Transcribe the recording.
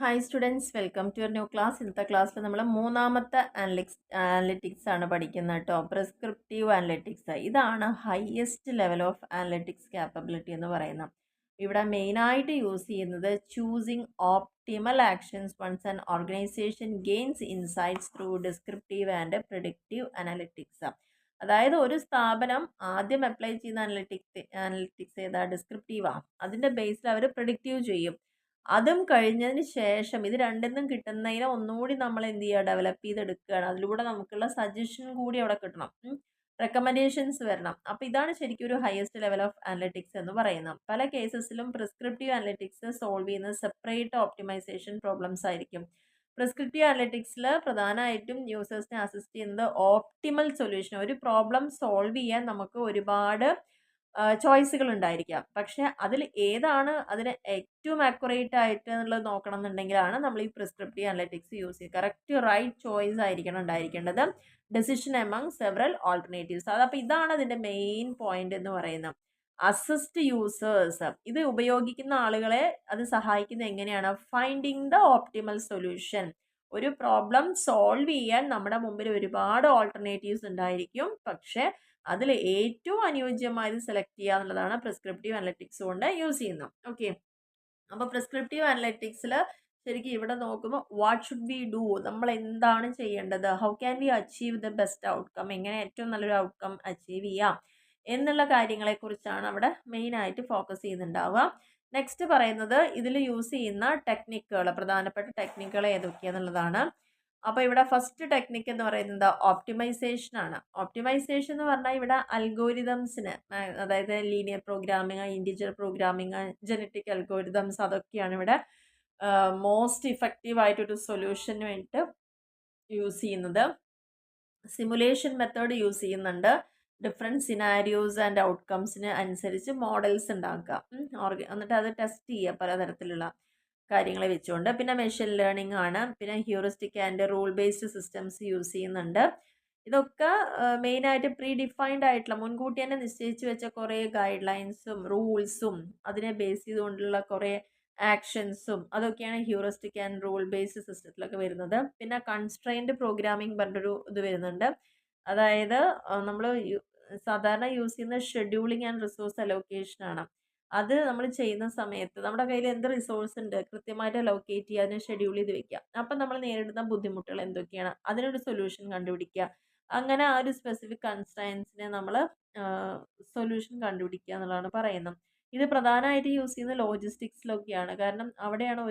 Hi students, welcome to your new class. ഇന്നത്തെ ക്ലാസ്സിൽ നമ്മൾ മൂന്നാമത്തെ അനലിറ്റിക്സ് ആണ് പഠിക്കുന്നത് കേട്ടോ. പ്രിസ്ക്രിപ്റ്റീവ് അനലിറ്റിക്സ്, ഇതാണ് highest level of analytics capability എന്ന് പറയുന്നത്. ഇവിടെ മെയിനായിട്ട് യൂസ് ചെയ്യുന്നത് choosing optimal actions once an organisation gains insights through descriptive and predictive analytics. അതായത് ഒരു സ്ഥാപനം ആദ്യം അപ്ലൈ ചെയ്യുന്ന അനലിറ്റിക്സ് ഏതാ? ഡിസ്ക്രിപ്റ്റീവാണ്. അതിൻ്റെ ബേസിൽ അവർ പ്രിഡിക്റ്റീവ് ചെയ്യും. അതും കഴിഞ്ഞതിന് ശേഷം ഇത് രണ്ടിന്നും കിട്ടുന്നതിനെ ഒന്നുകൂടി നമ്മൾ എന്ത് ചെയ്യുക? ഡെവലപ്പ് ചെയ്തെടുക്കുകയാണ്. അതിലൂടെ നമുക്കുള്ള സജഷൻ കൂടി അവിടെ കിട്ടണം, റെക്കമെൻഡേഷൻസ് വരണം. അപ്പോൾ ഇതാണ് ശരിക്കും ഒരു ഹയസ്റ്റ് ലെവൽ ഓഫ് അനലിറ്റിക്സ് എന്ന് പറയുന്നത്. പല കേസസിലും പ്രിസ്ക്രിപ്റ്റീവ് അനലിറ്റിക്സ് സോൾവ് ചെയ്യുന്നത് സെപ്പറേറ്റ് ഓപ്റ്റിമൈസേഷൻ പ്രോബ്ലംസ് ആയിരിക്കും. പ്രിസ്ക്രിപ്റ്റീവ് അനലിറ്റിക്സിൽ പ്രധാനമായിട്ടും യൂസേഴ്സിനെ അസിസ്റ്റ് ചെയ്യുന്നത് ഓപ്റ്റിമൽ സൊല്യൂഷൻ. ഒരു പ്രോബ്ലം സോൾവ് ചെയ്യാൻ നമുക്ക് ഒരുപാട് ചോയ്സുകൾ ഉണ്ടായിരിക്കാം. പക്ഷെ അതിൽ ഏതാണ് അതിന് ഏറ്റവും ആക്യുറേറ്റ് ആയിട്ട് എന്നുള്ളത് നോക്കണം എന്നുണ്ടെങ്കിലാണ് നമ്മൾ ഈ പ്രിസ്ക്രിപ്റ്റീവ് അനലിറ്റിക്സ് യൂസ് ചെയ്യുക. കറക്റ്റ് റൈറ്റ് ചോയ്സ് ആയിരിക്കണം ഉണ്ടായിരിക്കേണ്ടത്. Decision among several alternatives. അതപ്പോൾ ഇതാണ് അതിൻ്റെ മെയിൻ പോയിന്റ് എന്ന് പറയുന്നത്. അസിസ്റ്റ് യൂസേഴ്സ്, ഇത് ഉപയോഗിക്കുന്ന ആളുകളെ അത് സഹായിക്കുന്നത് എങ്ങനെയാണ്? Finding the optimal solution. ഒരു പ്രോബ്ലം സോൾവ് ചെയ്യാൻ നമ്മുടെ മുമ്പിൽ ഒരുപാട് ഓൾട്ടർനേറ്റീവ്സ് ഉണ്ടായിരിക്കും. പക്ഷെ അതിൽ ഏറ്റവും അനുയോജ്യമായത് സെലക്ട് ചെയ്യുക എന്നുള്ളതാണ് പ്രിസ്ക്രിപ്റ്റീവ് അനലിറ്റിക്സ് കൊണ്ട് യൂസ് ചെയ്യുന്നത്. ഓക്കെ, അപ്പോൾ പ്രിസ്ക്രിപ്റ്റീവ് അനലിറ്റിക്സിൽ ശരിക്കും ഇവിടെ നോക്കുമ്പോൾ വാട്ട് ഷുഡ് വി ഡു, നമ്മൾ എന്താണ് ചെയ്യേണ്ടത്, how can we achieve the best outcome, എങ്ങനെ ഏറ്റവും നല്ലൊരു ഔട്ട്കം അച്ചീവ് ചെയ്യാം എന്നുള്ള കാര്യങ്ങളെക്കുറിച്ചാണ് അവിടെ മെയിനായിട്ട് ഫോക്കസ് ചെയ്യുന്നുണ്ടാവുക. നെക്സ്റ്റ് പറയുന്നത് ഇതിൽ യൂസ് ചെയ്യുന്ന ടെക്നിക്കുകൾ, പ്രധാനപ്പെട്ട ടെക്നിക്കുകൾ ഏതൊക്കെയാണെന്നുള്ളതാണ്. അപ്പോൾ ഇവിടെ ഫസ്റ്റ് ടെക്നിക്ക് എന്ന് പറയുന്നത് ഓപ്റ്റിമൈസേഷൻ ആണ്. ഓപ്റ്റിമൈസേഷൻ എന്ന് പറഞ്ഞാൽ ഇവിടെ അൽഗോരിതംസിന്, അതായത് linear programming, integer programming, genetic algorithms, അതൊക്കെയാണ് ഇവിടെ മോസ്റ്റ് ഇഫക്റ്റീവ് ആയിട്ടൊരു സൊല്യൂഷന് വേണ്ടിയിട്ട് യൂസ് ചെയ്യുന്നത്. സിമുലേഷൻ മെത്തേഡ് യൂസ് ചെയ്യുന്നുണ്ട്. ഡിഫറെൻറ്റ് സിനാരിയോസ് ആൻഡ് ഔട്ട്കംസിന് അനുസരിച്ച് മോഡൽസ് ഉണ്ടാക്കുക, എന്നിട്ട് അത് ടെസ്റ്റ് ചെയ്യുക പലതരത്തിലുള്ള കാര്യങ്ങൾ വെച്ചുകൊണ്ട്. പിന്നെ മെഷീൻ ലേണിംഗ് ആണ്. പിന്നെ heuristic and rule based systems use ചെയ്യുന്നുണ്ട്. ഇതൊക്കെ മെയിനായിട്ട് പ്രീ ഡിഫൈൻഡ് ആയിട്ടുള്ള, മുൻകൂട്ടി തന്നെ നിശ്ചയിച്ച് വെച്ച കുറേ ഗൈഡ് ലൈൻസും റൂൾസും അതിനെ ബേസ് ചെയ്തുകൊണ്ടുള്ള കുറേ ആക്ഷൻസും അതൊക്കെയാണ് ഹ്യൂറിസ്റ്റിക് ആൻഡ് റൂൾ ബേസ്ഡ് സിസ്റ്റത്തിലൊക്കെ വരുന്നത്. പിന്നെ കൺസ്ട്രെയിൻഡ് പ്രോഗ്രാമിംഗ് പറഞ്ഞൊരു ഇത് വരുന്നുണ്ട്. അതായത് നമ്മൾ സാധാരണ യൂസ് ചെയ്യുന്ന ഷെഡ്യൂളിംഗ് ആൻഡ് റിസോഴ്സ് അലോക്കേഷൻ ആണ്. അത് നമ്മൾ ചെയ്യുന്ന സമയത്ത് നമ്മുടെ കയ്യിൽ എന്ത് റിസോഴ്സ് ഉണ്ട് കൃത്യമായിട്ട് ലൊക്കേറ്റ് ചെയ്യുക, അതിനെ ഷെഡ്യൂൾ ചെയ്ത് വെക്കുക. അപ്പം നമ്മൾ നേരിടുന്ന ബുദ്ധിമുട്ടുകൾ എന്തൊക്കെയാണ്, അതിനൊരു സൊല്യൂഷൻ കണ്ടുപിടിക്കുക. അങ്ങനെ ആ ഒരു സ്പെസിഫിക് കൺസ്ട്രൈൻസിനെ നമ്മൾ സൊല്യൂഷൻ കണ്ടുപിടിക്കുക എന്നുള്ളതാണ് പറയുന്നത്. ഇത് പ്രധാനമായിട്ട് യൂസ് ചെയ്യുന്നത് ലോജിസ്റ്റിക്സിലൊക്കെയാണ്. കാരണം അവിടെയാണ്